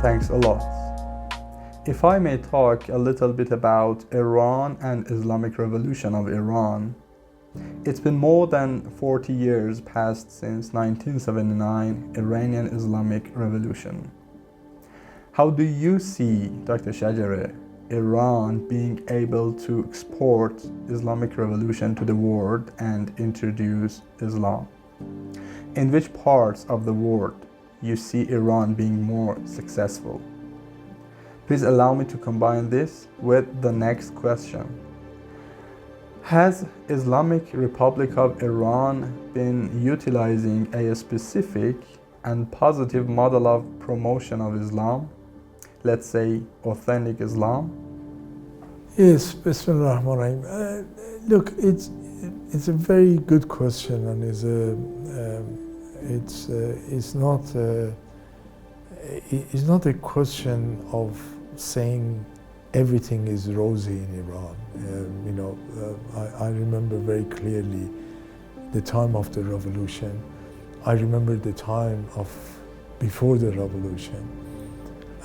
Thanks a lot. If I may talk a little bit about Iran and Islamic Revolution of Iran, it's been more than 40 years past since 1979 Iranian Islamic Revolution. How do you see, Dr. Shajareh, Iran being able to export Islamic Revolution to the world and introduce Islam? In which parts of the world you see Iran being more successful? Please allow me to combine this with the next question. Has Islamic Republic of Iran been utilizing a specific and positive model of promotion of Islam? Let's say authentic Islam? Yes, Bismillah ar-Rahman ar-Rahim. Look, it's a very good question, and it's not a question of saying everything is rosy in Iran. I remember very clearly the time of the revolution. I remember the time of before the revolution,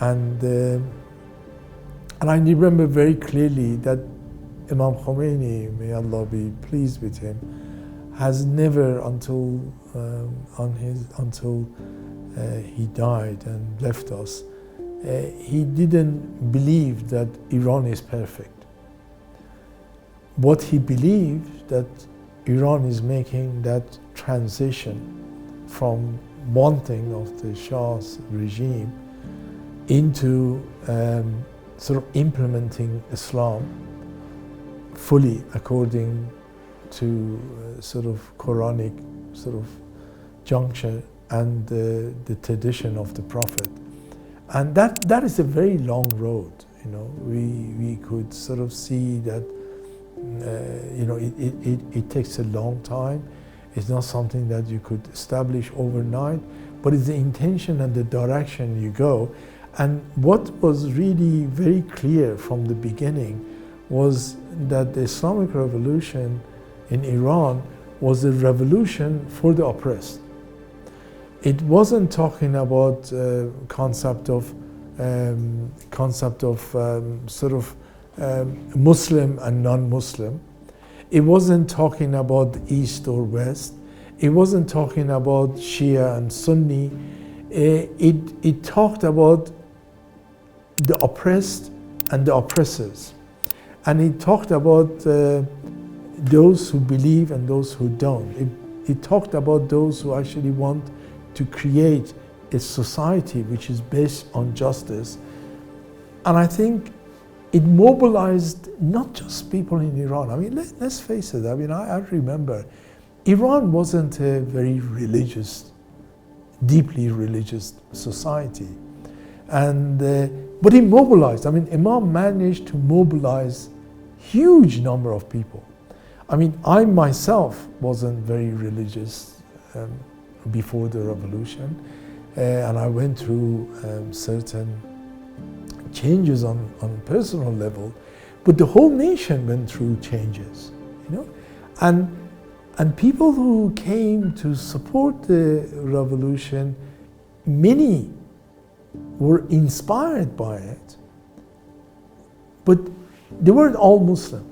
and I remember very clearly that Imam Khomeini, may Allah be pleased with him, has never until he died and left us, he didn't believe that Iran is perfect. What he believed, that Iran is making that transition from wanting of the Shah's regime into sort of implementing Islam fully according to sort of Quranic sort of juncture and the tradition of the Prophet. And that is a very long road. We could sort of see that it takes a long time. It's not something that you could establish overnight, but it's the intention and the direction you go. And what was really very clear from the beginning was that the Islamic Revolution in Iran was a revolution for the oppressed. It wasn't talking about concept of sort of Muslim and non-Muslim. It wasn't talking about East or West. It wasn't talking about Shia and Sunni. It talked about the oppressed and the oppressors. And it talked about those who believe and those who don't. It talked about those who actually want to create a society which is based on justice. And I think it mobilized not just people in Iran. I mean, let's face it. I mean, I remember Iran wasn't a very religious, deeply religious society. And but it mobilized. I mean, Imam managed to mobilize huge number of people. I mean, I myself wasn't very religious before the revolution, and I went through certain changes on personal level, but the whole nation went through changes, and people who came to support the revolution, many were inspired by it, but they weren't all Muslim.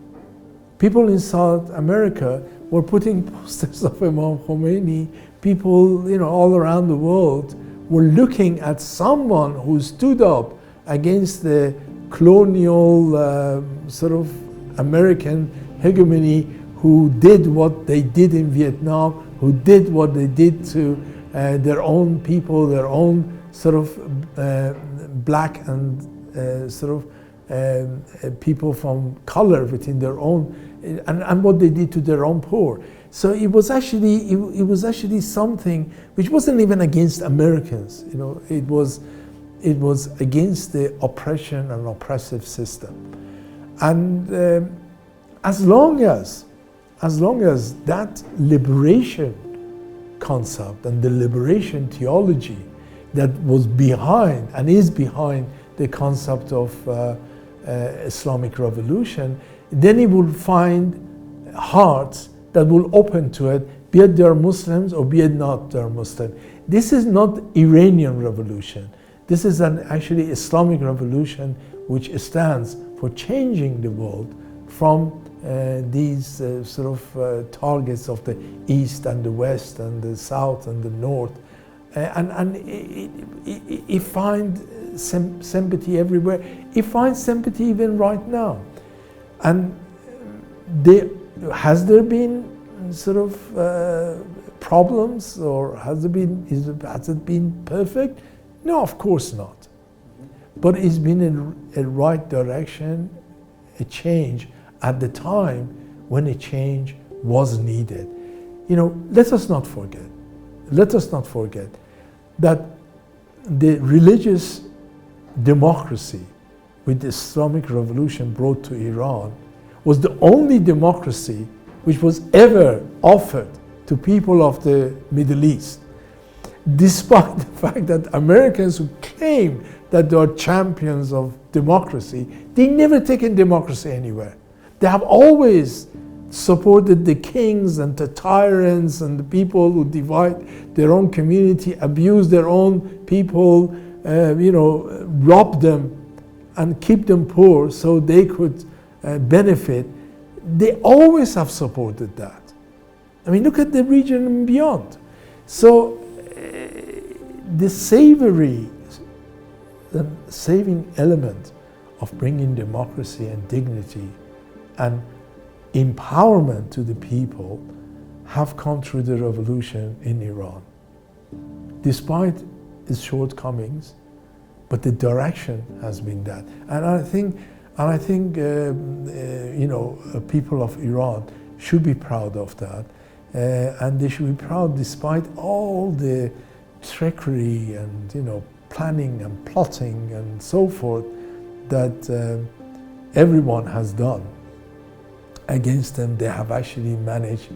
People in South America were putting posters of Imam Khomeini. People, all around the world were looking at someone who stood up against the colonial sort of American hegemony, who did what they did in Vietnam, who did what they did to their own people, their own sort of black and sort of people from color within their own, and what they did to their own poor. So it was actually something which wasn't even against Americans. You know, it was against the oppression and oppressive system. And as long as that liberation concept and the liberation theology that was behind and is behind the concept of Islamic revolution, then it will find hearts that will open to it, be it they are Muslims or be it not they are Muslim. This is not Iranian revolution. This is an actually Islamic revolution which stands for changing the world from these targets of the East and the West and the South and the North. And it finds sympathy everywhere. It finds sympathy even right now. And has there been problems, or has it been perfect? No, of course not. But it's been in a right direction, a change at the time when a change was needed. You know, let us not forget that the religious democracy which the Islamic revolution brought to Iran was the only democracy which was ever offered to people of the Middle East. Despite the fact that Americans who claim that they are champions of democracy, they never taken democracy anywhere. They have always supported the kings and the tyrants and the people who divide their own community, abuse their own people, rob them and keep them poor so they could benefit. They always have supported that. I mean, look at the region and beyond. So the saving element of bringing democracy and dignity and empowerment to the people have come through the revolution in Iran. Despite its shortcomings, but the direction has been that. And I think people of Iran should be proud of that. And they should be proud despite all the trickery and planning and plotting and so forth that everyone has done against them. They have actually managed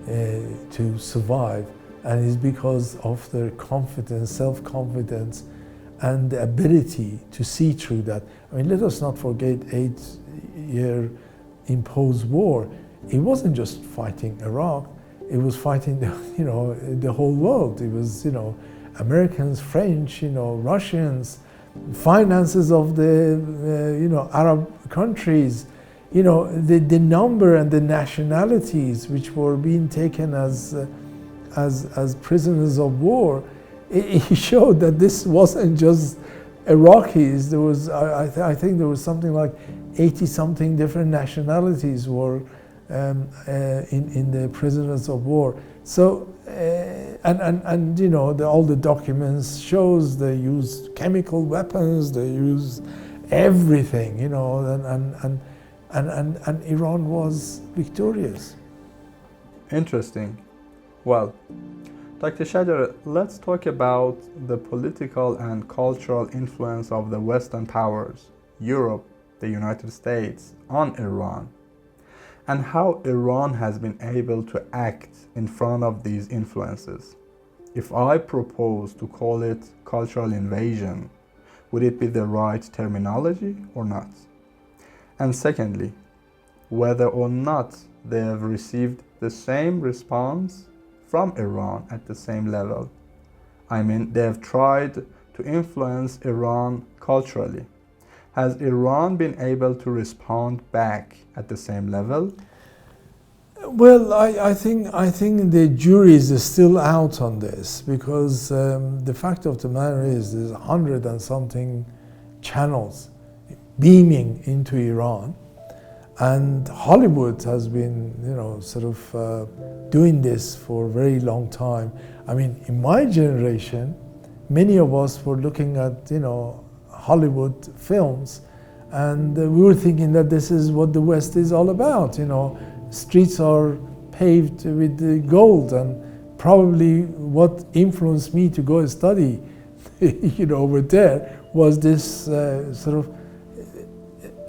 to survive, and it's because of their confidence, self-confidence, and the ability to see through that. I mean, let us not forget 8-year imposed war. It wasn't just fighting Iraq. It was fighting the whole world. It was Americans, French, Russians, finances of the Arab countries, the number and the nationalities which were being taken as prisoners of war. It showed that this wasn't just Iraqis. There was, I think there was something like 80-something different nationalities were in the prisoners of war. So, all the documents shows they used chemical weapons, they used everything, and Iran was victorious. Interesting. Well, Dr. Shajareh, let's talk about the political and cultural influence of the Western powers, Europe, the United States, on Iran, and how Iran has been able to act in front of these influences. If I propose to call it cultural invasion, would it be the right terminology or not? And secondly, whether or not they have received the same response from Iran at the same level. I mean, they have tried to influence Iran culturally. Has Iran been able to respond back at the same level? Well, I think the jury is still out on this, because the fact of the matter is there's 100 and something channels beaming into Iran, and Hollywood has been doing this for a very long time. I mean, in my generation, many of us were looking at Hollywood films, and we were thinking that this is what the West is all about. Streets are paved with the gold, and probably what influenced me to go study, over there was this sort of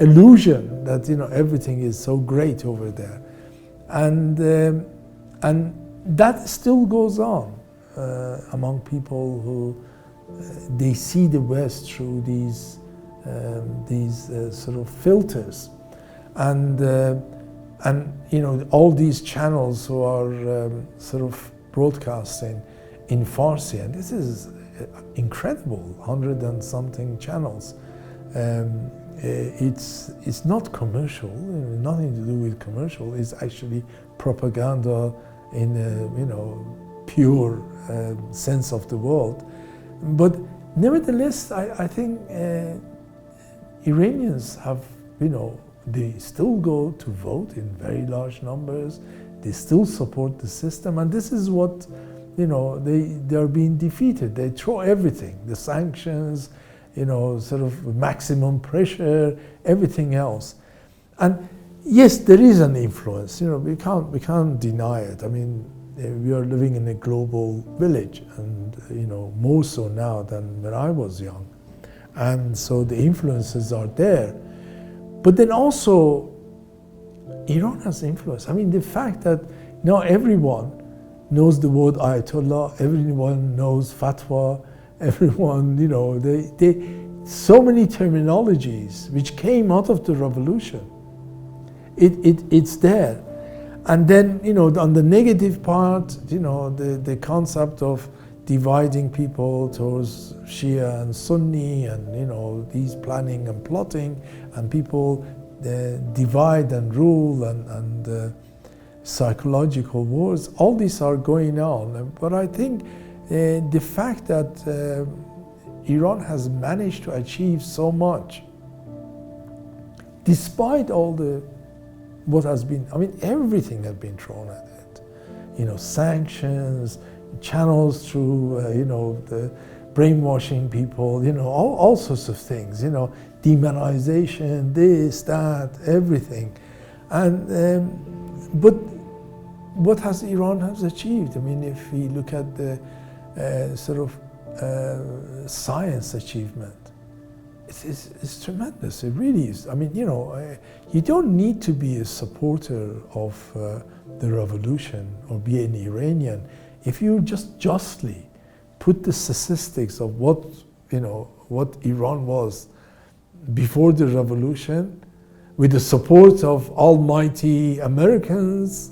illusion that everything is so great over there, and that still goes on among people who they see the West through these sort of filters, and all these channels who are sort of broadcasting in Farsi, and this is incredible, 100 and something channels. It's not commercial, nothing to do with commercial. It's actually propaganda in a pure sense of the word. But nevertheless, I think Iranians have, they still go to vote in very large numbers. They still support the system, and this is what, they are being defeated. They throw everything, the sanctions, sort of maximum pressure, everything else. And yes, there is an influence. We can't deny it. I mean, we are living in a global village, and more so now than when I was young. And so the influences are there. But then also, Iran has influence. I mean, the fact that now everyone knows the word Ayatollah, everyone knows fatwa, everyone, they so many terminologies which came out of the revolution. It's there. And then, on the negative part, the concept of dividing people towards Shia and Sunni, and these planning and plotting, and people divide and rule, and psychological wars. All these are going on. But I think the fact that Iran has managed to achieve so much, despite all what has been, I mean, everything has been thrown at it. Sanctions, channels through, the brainwashing people, all sorts of things, demonization, this, that, everything. And, but what has Iran achieved? I mean, if we look at the sort of science achievement, it's tremendous. It really is. I mean, you don't need to be a supporter of the revolution or be an Iranian. If you just justly put the statistics of what Iran was before the revolution, with the support of almighty Americans,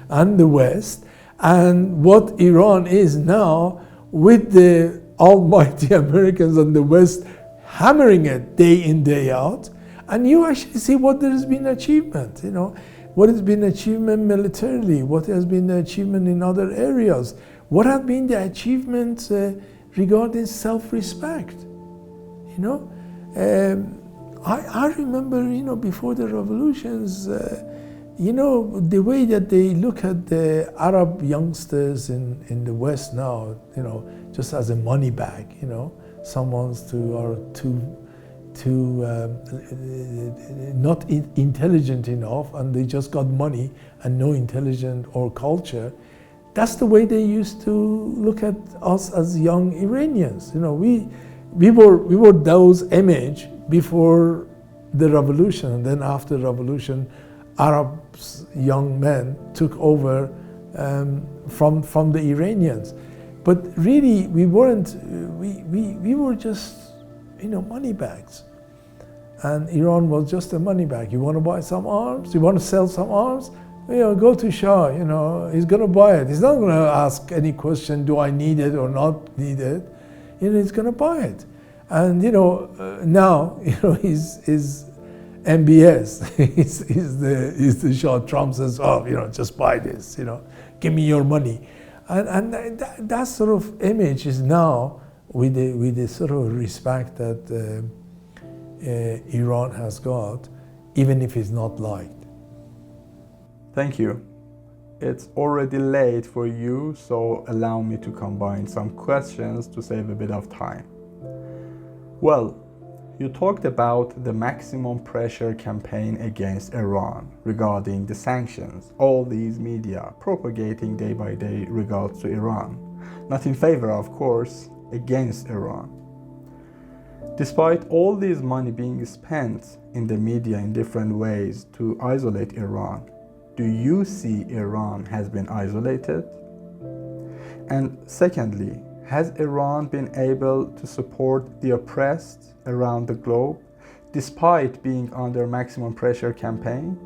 and the West, and what Iran is now with the almighty Americans and the West hammering it day in, day out, and you actually see what there has been achievement, what has been achievement militarily, what has been the achievement in other areas, what have been the achievements regarding self-respect, I remember, before the revolutions, the way that they look at the Arab youngsters in the West now, just as a money bag, someone's not intelligent enough, and they just got money and no intelligence or culture. That's the way they used to look at us as young Iranians. We were those image before the revolution, and then after the revolution, Arabs, young men, took over from the Iranians. But really, we weren't. We were just, money bags, and Iran was just a money bag. You want to buy some arms? You want to sell some arms? Go to Shah. He's going to buy it. He's not going to ask any question. Do I need it or not need it? He's going to buy it. And now he's MBS. he's the Shah. Trump says, just buy this. Give me your money. And that sort of image is now with the sort of respect that Iran has got, even if it's not liked. Thank you. It's already late for you, so allow me to combine some questions to save a bit of time. Well, you talked about the maximum pressure campaign against Iran regarding the sanctions, all these media propagating day by day regards to Iran, not in favor, of course, against Iran. Despite all this money being spent in the media in different ways to isolate Iran, do you see Iran has been isolated? And secondly, has Iran been able to support the oppressed around the globe despite being under maximum pressure campaign?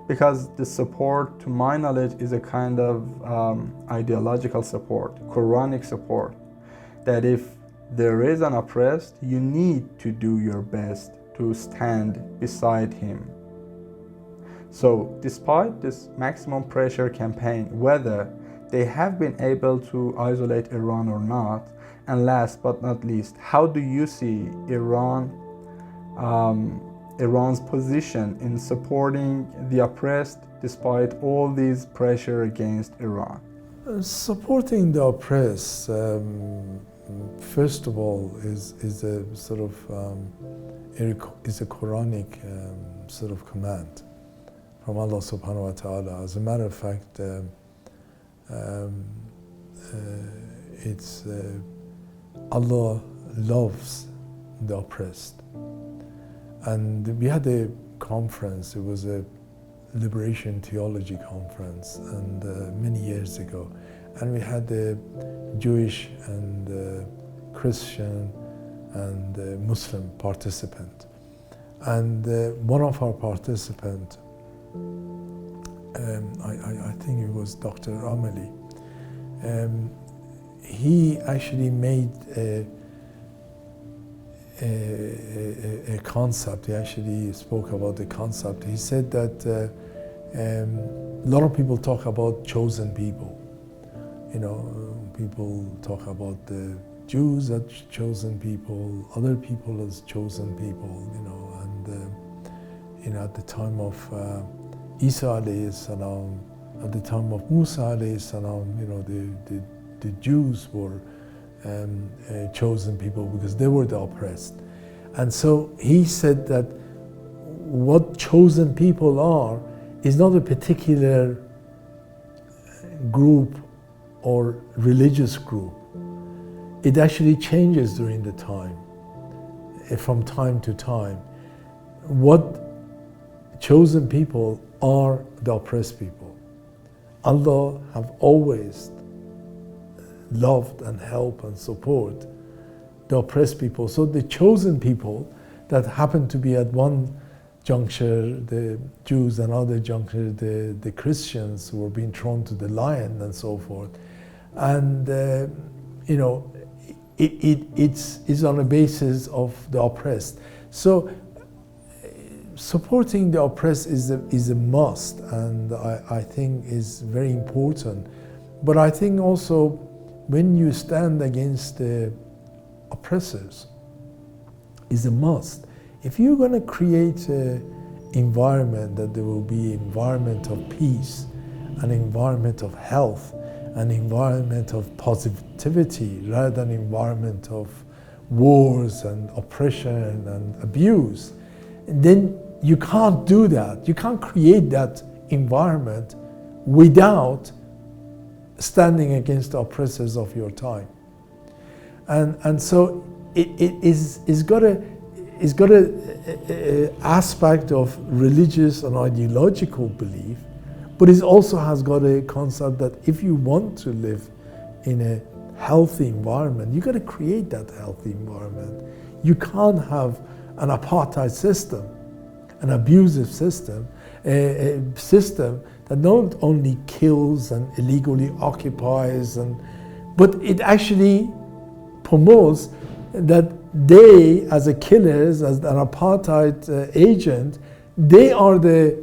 Because the support, to my knowledge, is a kind of ideological support, Quranic support, that if there is an oppressed, you need to do your best to stand beside him. So despite this maximum pressure campaign, whether they have been able to isolate Iran or not, and last but not least, how do you see Iran's position in supporting the oppressed despite all these pressure against Iran? Supporting the oppressed, first of all, is a sort of is a Quranic sort of command from Allah subhanahu wa ta'ala. As a matter of fact, it's Allah loves the oppressed. And we had a conference, it was a liberation theology conference, and many years ago, and we had a Jewish and Christian and Muslim participant, and one of our participants, I think it was Dr. Amali, he actually made a concept. He actually spoke about the concept. He said that a lot of people talk about chosen people. You know, people talk about the Jews as chosen people, other people as chosen people. You know, and at the time of Isa alayhi salam, at the time of Musa alayhi salam, you know, the Jews were chosen people because they were the oppressed. And so he said that what chosen people are is not a particular group or religious group. It actually changes during the time, from time to time. What chosen people are the oppressed people. Allah have always loved and helped and support the oppressed people. So the chosen people that happen to be at one juncture the Jews, and other juncture the Christians who were being thrown to the lion and so forth. And you know, it's on a basis of the oppressed. So supporting the oppressed is a must, and I think is very important. But I think also when you stand against the oppressors is a must. If you're going to create an environment that there will be an environment of peace, an environment of health, an environment of positivity rather than an environment of wars and oppression and abuse, then you can't do that. You can't create that environment without standing against the oppressors of your time. And so it's got a aspect of religious and ideological belief, but it also has got a concept that if you want to live in a healthy environment, you got to create that healthy environment. You can't have an apartheid system, an abusive system, a system that not only kills and illegally occupies, but it actually promotes that they, as a killers, as an apartheid agent, they are the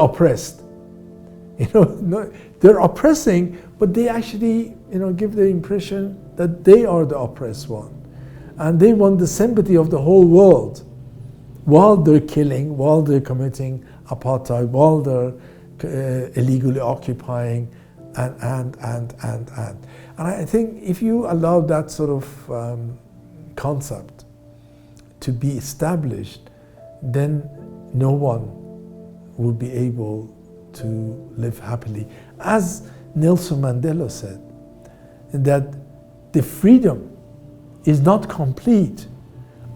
oppressed. You know, they're oppressing, but they actually, you know, give the impression that they are the oppressed one, and they want the sympathy of the whole world, while they're killing, while they're committing apartheid, while they're illegally occupying, and I think if you allow that sort of concept to be established, then no one will be able to live happily. As Nelson Mandela said, that the freedom is not complete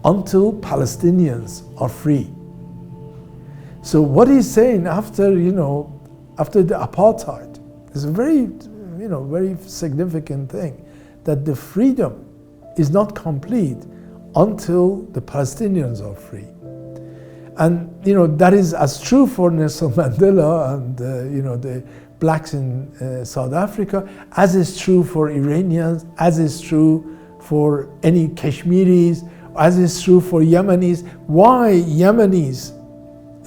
until Palestinians are free. So what he's saying after the apartheid is a very, very significant thing, that the freedom is not complete until the Palestinians are free. And that is as true for Nelson Mandela and the blacks in South Africa, as is true for Iranians, as is true for any Kashmiris, as is true for Yemenis. Why Yemenis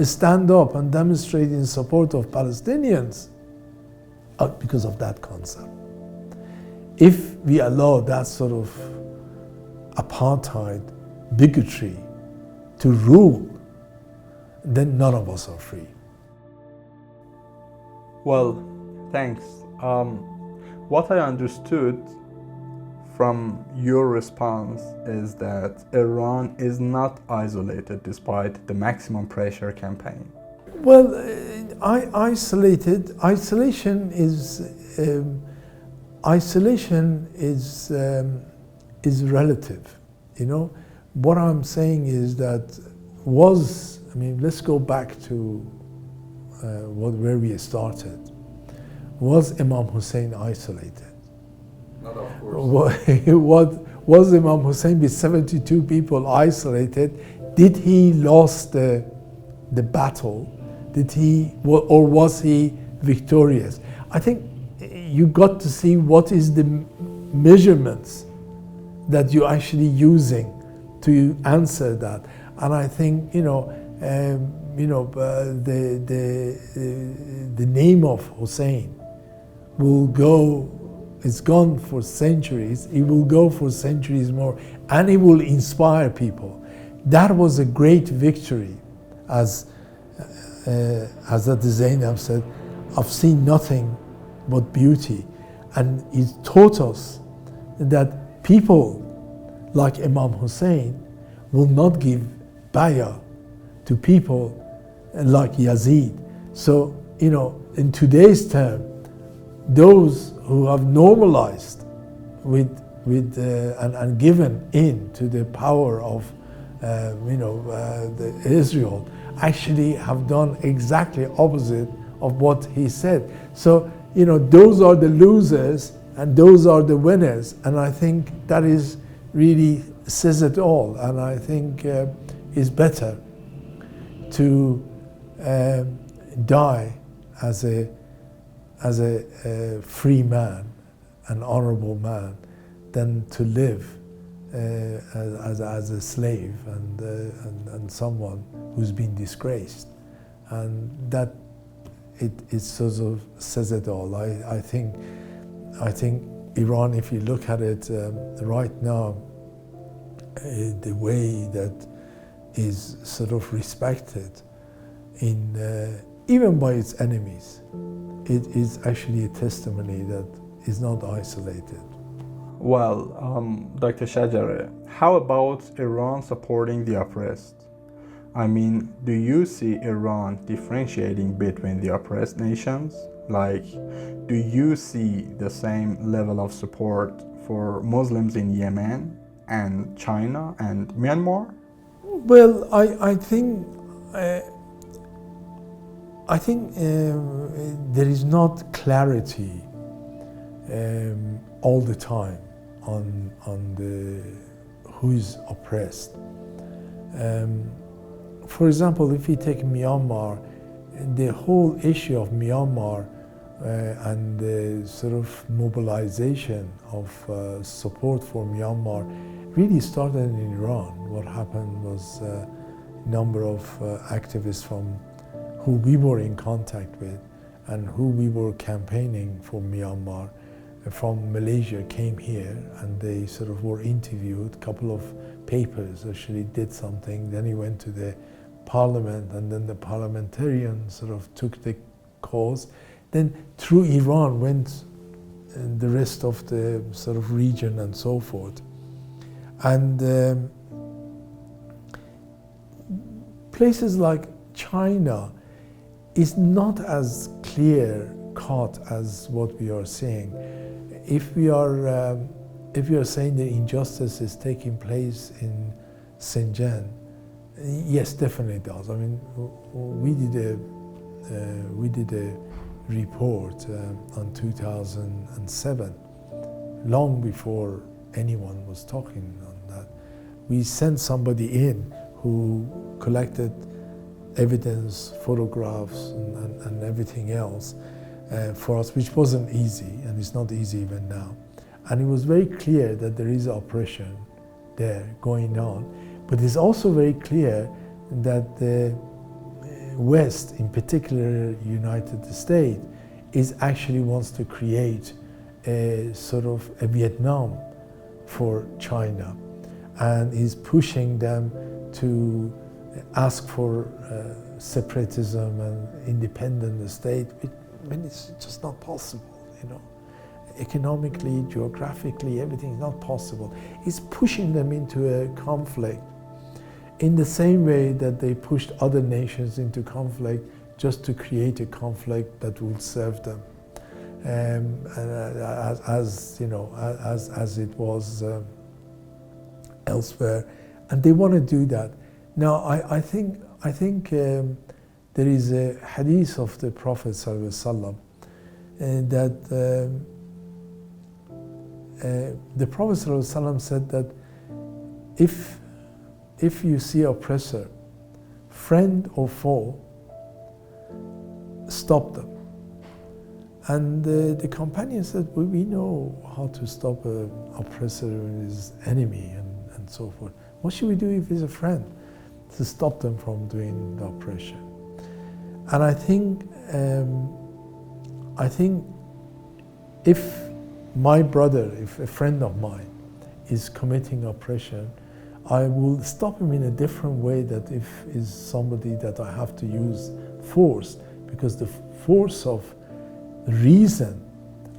stand up and demonstrate in support of Palestinians? Because of that concept. If we allow that sort of apartheid, bigotry to rule, then none of us are free. Well, thanks. What I understood from your response is that Iran is not isolated despite the maximum pressure campaign. Well, isolation is relative. What I'm saying is that let's go back to where we started. Was Imam Hussein isolated? Not of course. Was Imam Hussein with 72 people isolated? Did he lost the battle? Or was he victorious? I think you got to see what is the measurements that you're actually using to answer that. And I think the name of Hussein it's gone for centuries. It will go for centuries more, and it will inspire people. That was a great victory, as Hazrat Zainab said, I've seen nothing but beauty. And it taught us that people like Imam Hussein will not give bayah to people like Yazid. So, in today's term, those who have normalized and given in to the power of Israel actually have done exactly opposite of what he said. So, those are the losers and those are the winners. And I think that is really says it all. And I think it's better to die as a free man, an honorable man, than to live as a slave and someone who's been disgraced. And that it sort of says it all. I think Iran, if you look at it right now, the way that is sort of respected even by its enemies, it is actually a testimony that is not isolated. Well, Dr. Shajareh, how about Iran supporting the oppressed? Do you see Iran differentiating between the oppressed nations? Do you see the same level of support for Muslims in Yemen and China and Myanmar? Well, I think there is not clarity all the time on who is oppressed. For example, if you take Myanmar, the whole issue of Myanmar and the sort of mobilization of support for Myanmar really started in Iran. What happened was a number of activists from who we were in contact with and who we were campaigning for Myanmar from Malaysia came here, and they sort of were interviewed. A couple of papers actually did something. Then he went to the parliament, and then the parliamentarians sort of took the cause. Then through Iran went the rest of the sort of region and so forth. And places like China is not as clear cut as what we are seeing. If we are saying the injustice is taking place in Xinjiang, yes, definitely it does. I mean, we did a report on 2007, long before anyone was talking on that. We sent somebody in who collected evidence, photographs, and everything else for us, which wasn't easy, and it's not easy even now. And it was very clear that there is oppression there going on, but it's also very clear that the West, in particular United States, actually wants to create a sort of a Vietnam for China, and is pushing them to ask for separatism and independent state. I mean, it's just not possible, you know. Economically, geographically, everything is not possible. It's pushing them into a conflict in the same way that they pushed other nations into conflict just to create a conflict that will serve them, as you know, as it was elsewhere, and they want to do that. Now, I think there is a hadith of the Prophet ﷺ that the Prophet ﷺ said that if you see oppressor, friend or foe, stop them. And the companion said, well, we know how to stop an oppressor and his enemy and so forth. What should we do if he's a friend? To stop them from doing the oppression. And I think if my brother, if a friend of mine is committing oppression, I will stop him in a different way than if is somebody that I have to use force, because the force of reason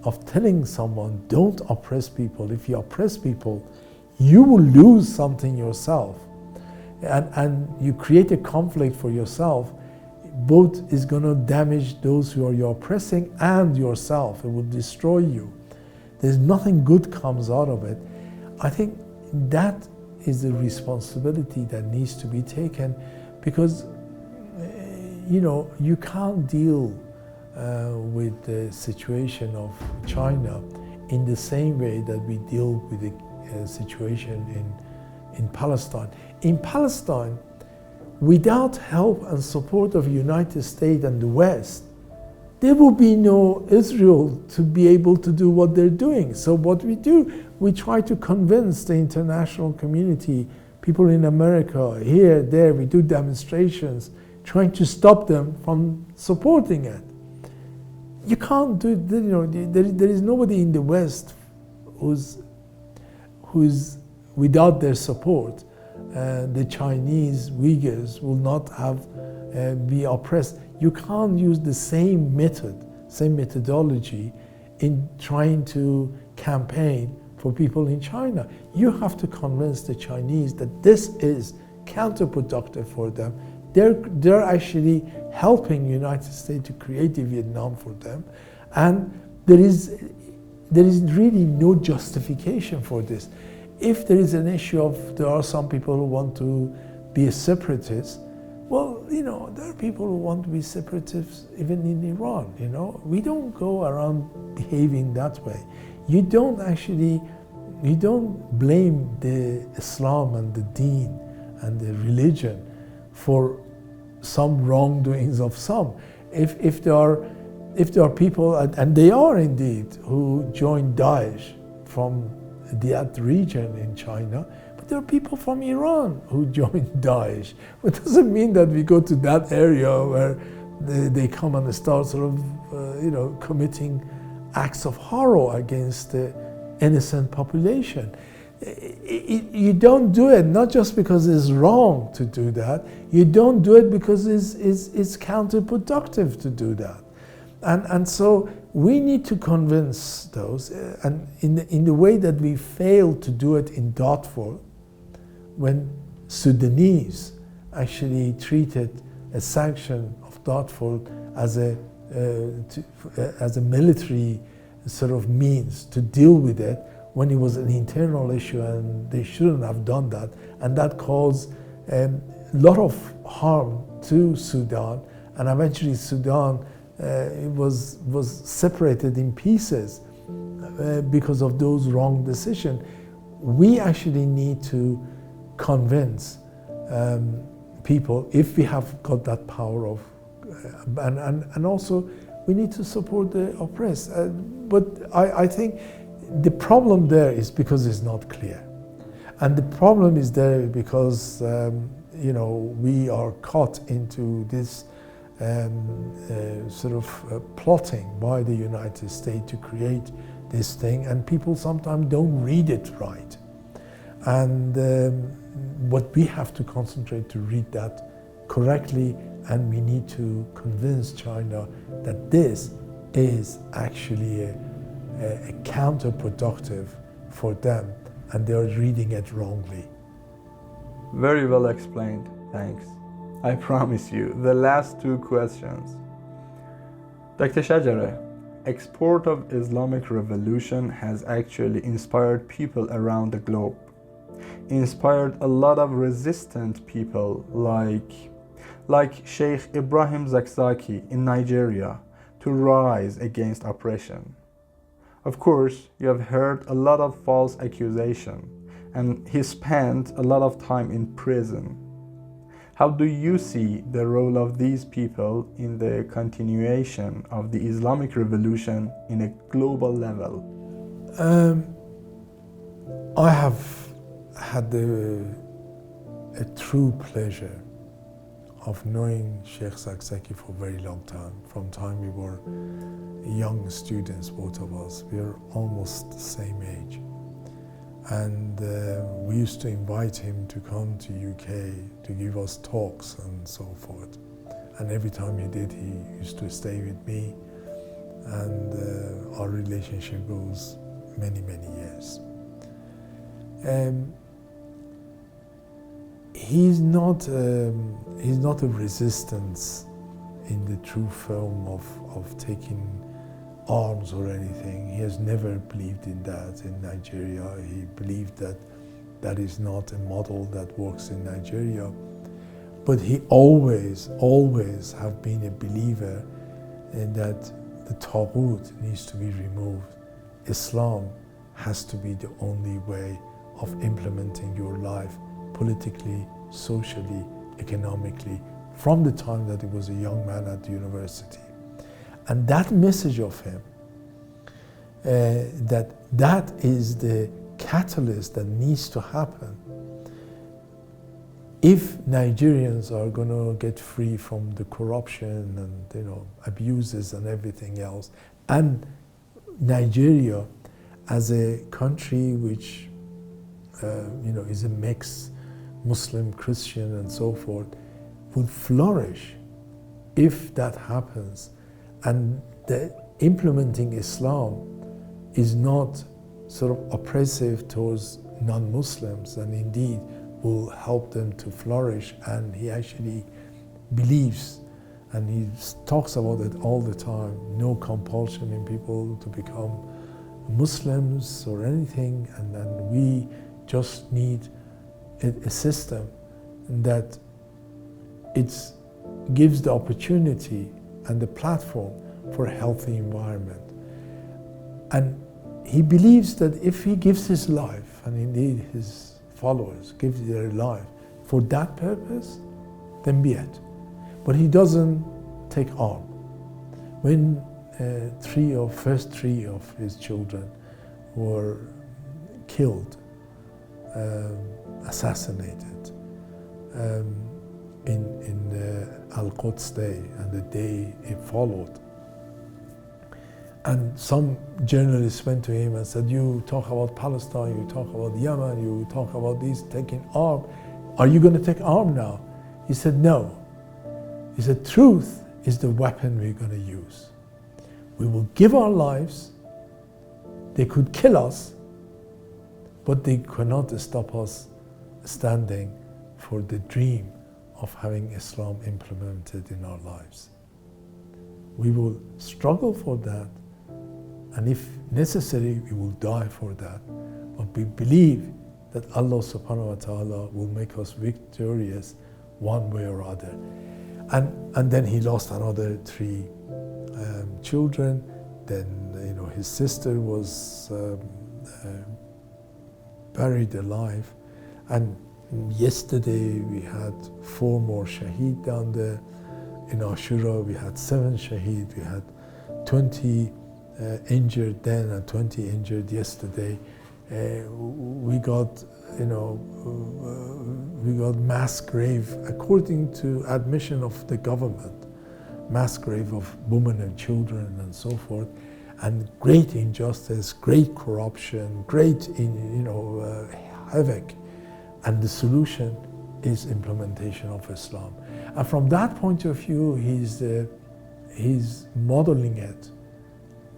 of telling someone don't oppress people, if you oppress people, you will lose something yourself. And you create a conflict for yourself, both is going to damage those who you're oppressing and yourself. It will destroy you. There's nothing good comes out of it. I think that is the responsibility that needs to be taken, because you know, you can't deal with the situation of China in the same way that we deal with the situation in Palestine. In Palestine, without help and support of the United States and the West, there will be no Israel to be able to do what they're doing. So what we do, we try to convince the international community, people in America, here, there, we do demonstrations, trying to stop them from supporting it. You can't do it, you know, there is nobody in the West who's without their support. The Chinese Uyghurs will not have be oppressed. You can't use the same methodology in trying to campaign for people in China. You have to convince the Chinese that this is counterproductive for them. They're actually helping the United States to create a Vietnam for them, and there is really no justification for this. If there is an issue of there are some people who want to be a separatist, well, you know, there are people who want to be separatists even in Iran, you know. We don't go around behaving that way. You don't blame the Islam and the deen and the religion for some wrongdoings of some. If there are people, and they are indeed, who join Daesh from that region in China, but there are people from Iran who join Daesh. It doesn't mean that we go to that area where they come and start sort of, committing acts of horror against the innocent population. You don't do it not just because it's wrong to do that. You don't do it because it's counterproductive to do that. And so we need to convince those, and in the way that we failed to do it in Darfur, when Sudanese actually treated a sanction of Darfur as a military sort of means to deal with it when it was an internal issue, and they shouldn't have done that, and that caused a lot of harm to Sudan, and eventually Sudan was separated in pieces because of those wrong decisions. We actually need to convince people, if we have got that power of, and also we need to support the oppressed. But I think the problem there is because it's not clear. And the problem is there because, we are caught into this plotting by the United States to create this thing, and people sometimes don't read it right. And but we have to concentrate to read that correctly, and we need to convince China that this is actually a counterproductive for them, and they are reading it wrongly. Very well explained, thanks. I promise you, the last two questions. Dr. Shajareh, export of Islamic revolution has actually inspired people around the globe. Inspired a lot of resistant people like Sheikh Ibrahim Zakzaki in Nigeria to rise against oppression. Of course, you have heard a lot of false accusation, and he spent a lot of time in prison. How do you see the role of these people in the continuation of the Islamic revolution in a global level? I have had a true pleasure of knowing Sheikh Zakzaki for a very long time. From time we were young students, both of us. We are almost the same age. And we used to invite him to come to UK to give us talks and so forth. And every time he did, he used to stay with me. And our relationship goes many, many years. He's not a resistance in the true form of taking arms or anything. He has never believed in that in Nigeria. He believed that that is not a model that works in Nigeria. But he always have been a believer in that the Taghut needs to be removed. Islam has to be the only way of implementing your life politically, socially, economically, from the time that he was a young man at the university. And that message of him, that is the catalyst that needs to happen if Nigerians are going to get free from the corruption and abuses and everything else, and Nigeria as a country which is a mix, Muslim, Christian, and so forth, would flourish if that happens. And the implementing Islam is not sort of oppressive towards non-Muslims, and indeed will help them to flourish. And he actually believes, and he talks about it all the time, no compulsion in people to become Muslims or anything, and then we just need a system that gives the opportunity and the platform for a healthy environment. And he believes that if he gives his life, and indeed his followers give their life for that purpose, then be it. But he doesn't take arm. When first three of his children were killed, assassinated in Al-Quds Day and the day it followed. And some journalists went to him and said, you talk about Palestine, you talk about Yemen, you talk about these taking arm. Are you going to take arm now? He said, no. He said, truth is the weapon we're going to use. We will give our lives. They could kill us, but they cannot stop us standing for the dream of having Islam implemented in our lives. We will struggle for that, and if necessary, we will die for that. But we believe that Allah subhanahu wa ta'ala will make us victorious one way or other. And then he lost another 3 children. Then, his sister was buried alive. And yesterday we had 4 more shaheed down there. In Ashura we had 7 shaheed. We had 20 injured then and 20 injured yesterday. We got mass grave, according to admission of the government, mass grave of women and children and so forth, and great injustice, great corruption, great havoc. And the solution is implementation of Islam. And from that point of view, he's modeling it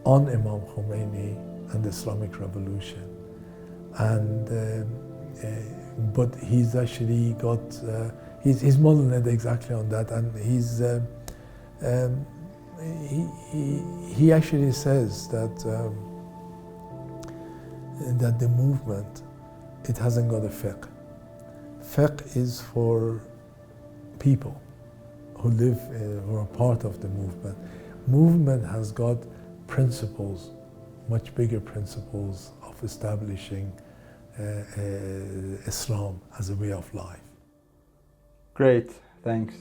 on Imam Khomeini and the Islamic Revolution. And but he's actually got he's modeling it exactly on that, and he actually says that that the movement, it hasn't got a fiqh. Fiqh is for people who live who are part of the movement. Movement has got principles, much bigger principles of establishing Islam as a way of life. Great, thanks.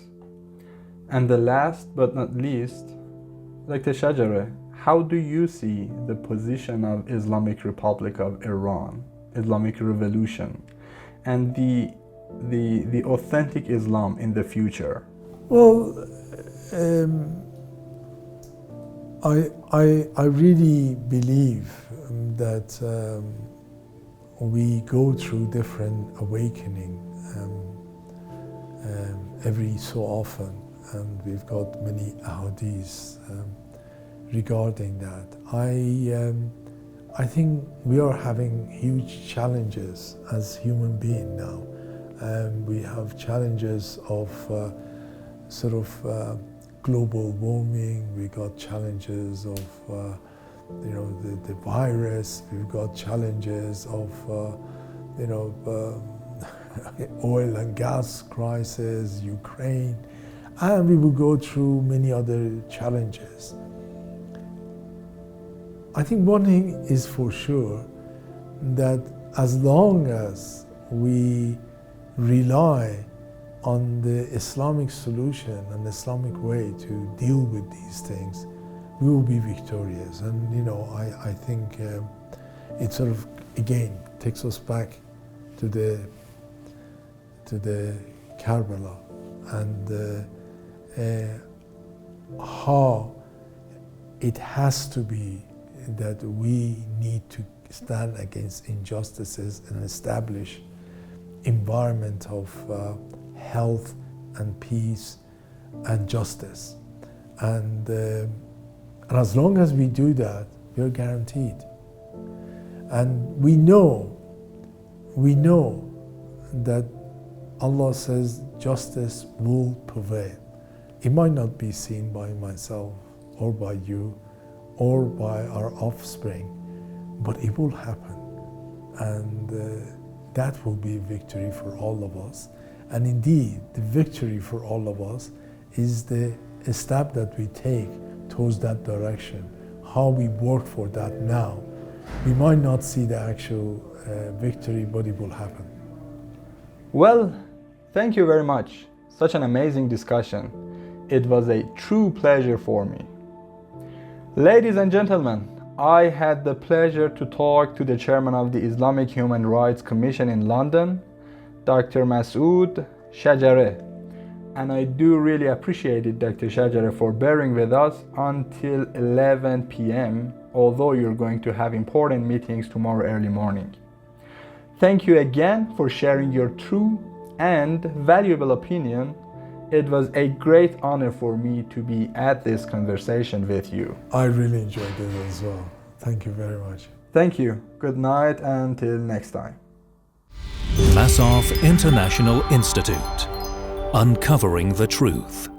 And the last but not least, Dr. Shajareh, how do you see the position of Islamic Republic of Iran, Islamic Revolution, and the authentic Islam in the future? Well, I really believe that we go through different awakening every so often, and we've got many ahadiths regarding that. I think we are having huge challenges as human beings now. We have challenges of global warming. We got challenges of the virus. We've got challenges of oil and gas crisis, Ukraine, and we will go through many other challenges. I think one thing is for sure, that as long as we rely on the Islamic solution and Islamic way to deal with these things, we will be victorious. And I think it sort of again takes us back to the Karbala, and how it has to be that we need to stand against injustices and establish environment of health and peace and justice. And as long as we do that, we are guaranteed. And we know that Allah says justice will prevail. It might not be seen by myself or by you or by our offspring, but it will happen. And that will be victory for all of us. And indeed, the victory for all of us is the step that we take towards that direction, how we work for that now. We might not see the actual victory, but it will happen. Well, thank you very much. Such an amazing discussion. It was a true pleasure for me. Ladies and gentlemen, I had the pleasure to talk to the chairman of the Islamic Human Rights Commission in London, Dr. Masoud Shajareh. And I do really appreciate it, Dr. Shajareh, for bearing with us until 11 p.m., although you're going to have important meetings tomorrow early morning. Thank you again for sharing your true and valuable opinion. It was a great honor for me to be at this conversation with you. I really enjoyed it as well. Thank you very much. Thank you. Good night until next time. Masaf International Institute. Uncovering the truth.